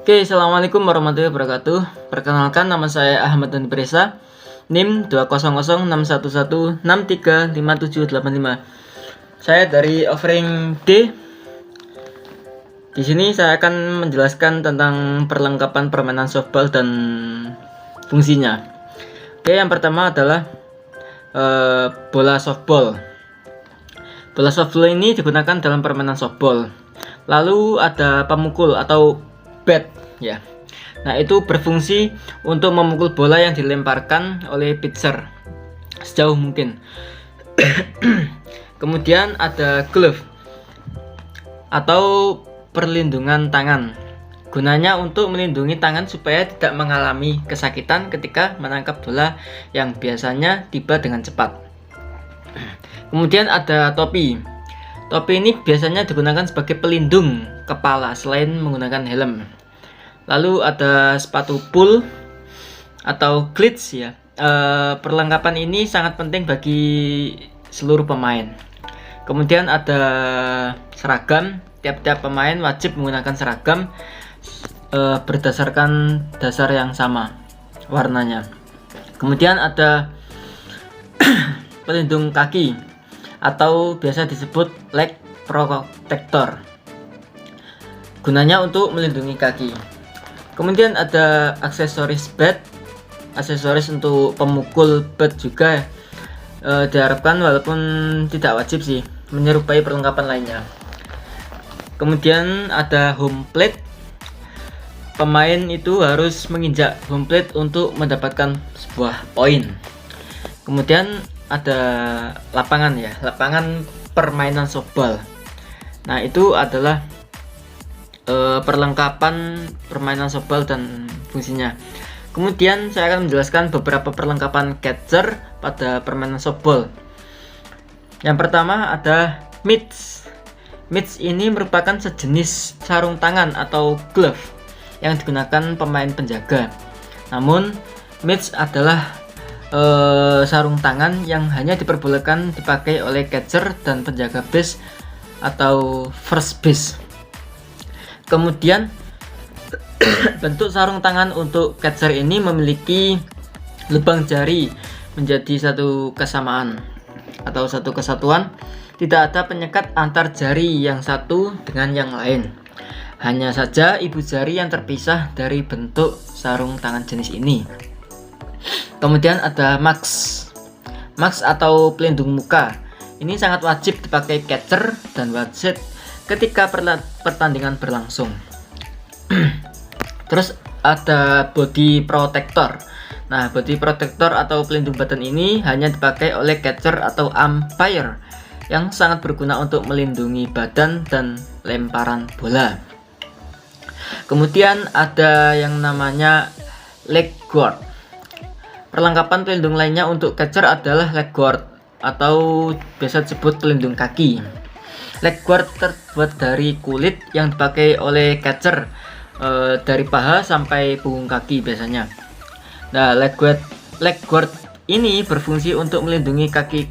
Oke, assalamualaikum warahmatullahi wabarakatuh. Perkenalkan, nama saya Ahmad Dani Presa, NIM 2006161635785. Saya dari offering D. Di sini saya akan menjelaskan tentang perlengkapan permainan softball dan fungsinya. Oke, yang pertama adalah bola softball. Bola softball ini digunakan dalam permainan softball. Lalu ada pemukul atau bat ya. Nah, itu berfungsi untuk memukul bola yang dilemparkan oleh pitcher sejauh mungkin. Kemudian ada glove atau perlindungan tangan. Gunanya untuk melindungi tangan supaya tidak mengalami kesakitan ketika menangkap bola yang biasanya tiba dengan cepat. Kemudian ada topi. Topi ini biasanya digunakan sebagai pelindung kepala selain menggunakan helm. Lalu ada sepatu pull atau cleats ya. Perlengkapan ini sangat penting bagi seluruh pemain. Kemudian ada seragam. Tiap-tiap pemain wajib menggunakan seragam berdasarkan dasar yang sama warnanya. Kemudian ada pelindung kaki atau biasa disebut leg protector. Gunanya untuk melindungi kaki. Kemudian ada aksesoris bat, aksesoris untuk pemukul bat juga diharapkan, walaupun tidak wajib sih, menyerupai perlengkapan lainnya. Kemudian ada home plate. Pemain itu harus menginjak home plate untuk mendapatkan sebuah poin. Kemudian ada lapangan ya, lapangan permainan softball. Nah, itu adalah perlengkapan permainan softball dan fungsinya. Kemudian saya akan menjelaskan beberapa perlengkapan catcher pada permainan softball. Yang pertama ada mitts. Mitts ini merupakan sejenis sarung tangan atau glove yang digunakan pemain penjaga. Namun mitts adalah sarung tangan yang hanya diperbolehkan dipakai oleh catcher dan penjaga base atau first base. Kemudian bentuk sarung tangan untuk catcher ini memiliki lubang jari menjadi satu kesamaan atau satu kesatuan. Tidak ada penyekat antar jari yang satu dengan yang lain. Hanya saja ibu jari yang terpisah dari bentuk sarung tangan jenis ini. Kemudian ada mask. Mask atau pelindung muka. Ini sangat wajib dipakai catcher dan wasit ketika pertandingan berlangsung. Terus ada body protector. Nah, body protector atau pelindung badan ini hanya dipakai oleh catcher atau umpire, yang sangat berguna untuk melindungi badan dan lemparan bola. Kemudian ada yang namanya leg guard. Perlengkapan pelindung lainnya untuk catcher adalah leg guard atau biasa disebut pelindung kaki. Leg guard terbuat dari kulit yang dipakai oleh catcher dari paha sampai punggung kaki biasanya. Nah, leg guard ini berfungsi untuk melindungi kaki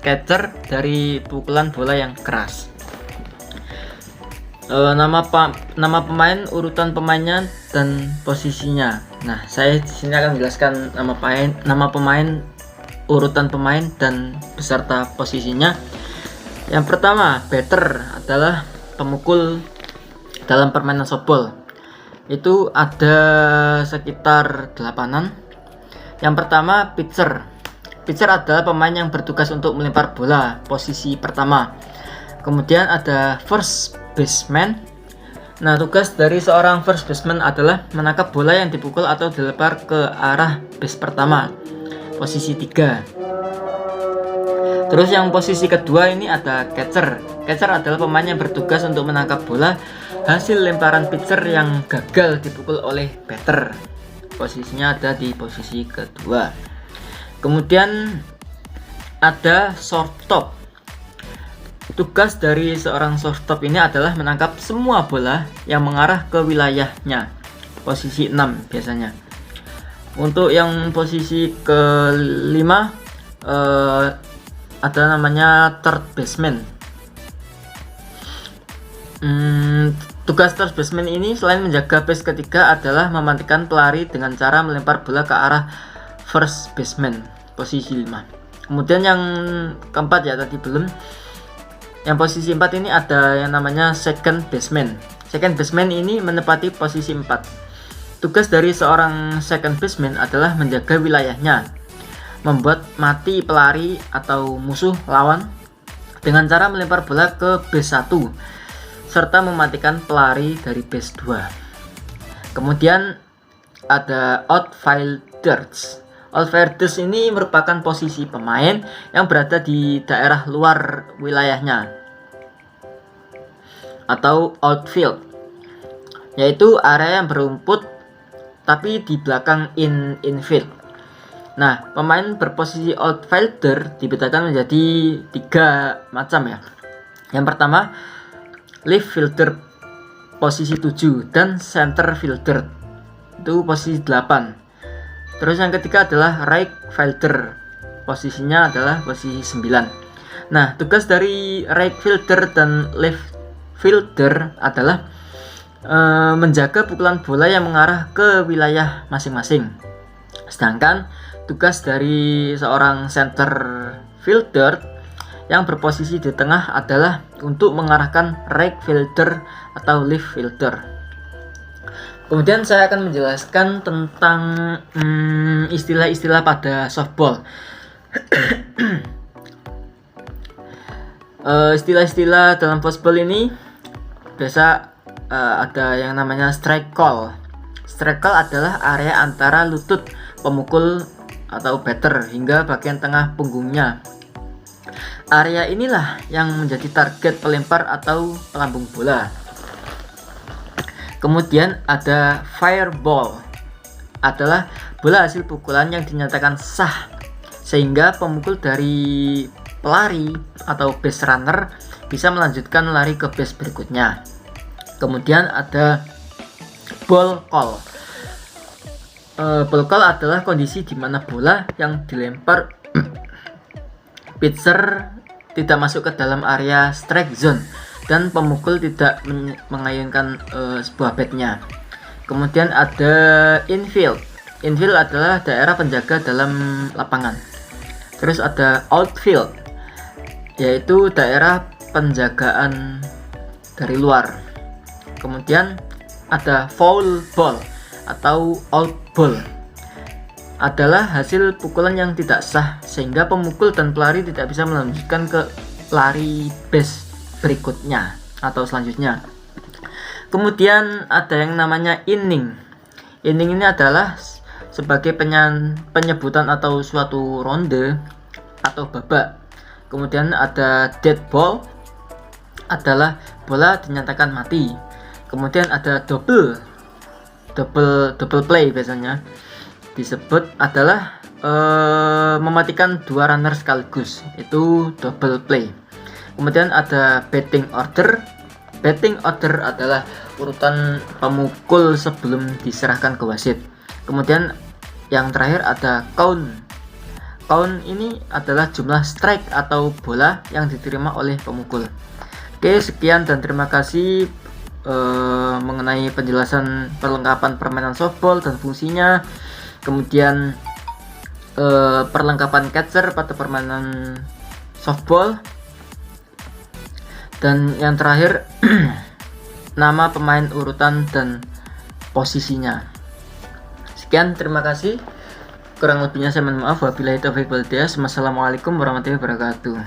catcher dari pukulan bola yang keras. Nama pemain, urutan pemainnya dan posisinya. Nah, saya di sini akan menjelaskan nama pemain, urutan pemain dan beserta posisinya. Yang pertama, batter adalah pemukul dalam permainan softball. Itu ada sekitar 8-an. Yang pertama, pitcher. Pitcher adalah pemain yang bertugas untuk melempar bola, posisi pertama. Kemudian ada first baseman. Nah, tugas dari seorang first baseman adalah menangkap bola yang dipukul atau dilempar ke arah base pertama, posisi 3. Terus yang posisi kedua ini ada catcher. Catcher adalah pemain yang bertugas untuk menangkap bola hasil lemparan pitcher yang gagal dipukul oleh batter. Posisinya ada di posisi kedua. Kemudian ada shortstop. Tugas dari seorang shortstop ini adalah menangkap semua bola yang mengarah ke wilayahnya. Posisi 6 biasanya. Untuk yang posisi kelima ada namanya third baseman. Tugas third baseman ini selain menjaga base ketiga adalah mematikan pelari dengan cara melempar bola ke arah first baseman, posisi 5. Kemudian yang keempat ya, tadi belum. Yang posisi 4 ini ada yang namanya second baseman. Second baseman ini menempati posisi 4. Tugas dari seorang second baseman adalah menjaga wilayahnya, membuat mati pelari atau musuh lawan dengan cara melempar bola ke base 1 serta mematikan pelari dari base 2. Kemudian ada outfielders. Outfielders ini merupakan posisi pemain yang berada di daerah luar wilayahnya atau outfield, yaitu area yang berumput tapi di belakang infield. Nah, pemain berposisi outfielder dibedakan menjadi 3 macam ya. Yang pertama, left fielder posisi 7 dan center fielder itu posisi 8. Terus yang ketiga adalah right fielder, posisinya adalah posisi 9. Nah, tugas dari right fielder dan left fielder adalah menjaga pukulan bola yang mengarah ke wilayah masing-masing. Sedangkan tugas dari seorang center fielder yang berposisi di tengah adalah untuk mengarahkan right fielder atau left fielder. Kemudian saya akan menjelaskan tentang istilah-istilah pada softball. Istilah-istilah dalam softball ini biasa ada yang namanya strike call. Strike call adalah area antara lutut pemukul atau batter hingga bagian tengah punggungnya. Area inilah yang menjadi target pelempar atau pelambung bola. Kemudian ada fire ball, adalah bola hasil pukulan yang dinyatakan sah sehingga pemukul dari pelari atau base runner bisa melanjutkan lari ke base berikutnya. Kemudian ada ball call. Ball call adalah kondisi di mana bola yang dilempar pitcher tidak masuk ke dalam area strike zone dan pemukul tidak mengayunkan sebuah batnya. Kemudian ada infield. Infield adalah daerah penjaga dalam lapangan. Terus ada outfield, yaitu daerah penjagaan dari luar. Kemudian ada foul ball atau out ball, adalah hasil pukulan yang tidak sah sehingga pemukul dan pelari tidak bisa melanjutkan ke lari base berikutnya atau selanjutnya. Kemudian ada yang namanya inning. Inning ini adalah sebagai penyebutan atau suatu ronde atau babak. Kemudian ada dead ball, adalah bola dinyatakan mati. Kemudian ada double play, biasanya disebut adalah mematikan 2 runner sekaligus, itu double play. Kemudian ada batting order. Batting order adalah urutan pemukul sebelum diserahkan ke wasit. Kemudian yang terakhir ada count. Count ini adalah jumlah strike atau bola yang diterima oleh pemukul. Oke, sekian dan terima kasih mengenai penjelasan perlengkapan permainan softball dan fungsinya. Kemudian perlengkapan catcher pada permainan softball. Dan yang terakhir nama pemain, urutan dan posisinya. Sekian, terima kasih. Kurang lebihnya saya mohon maaf. Wabillahi taufiq wal hidayah. Wassalamualaikum warahmatullahi wabarakatuh.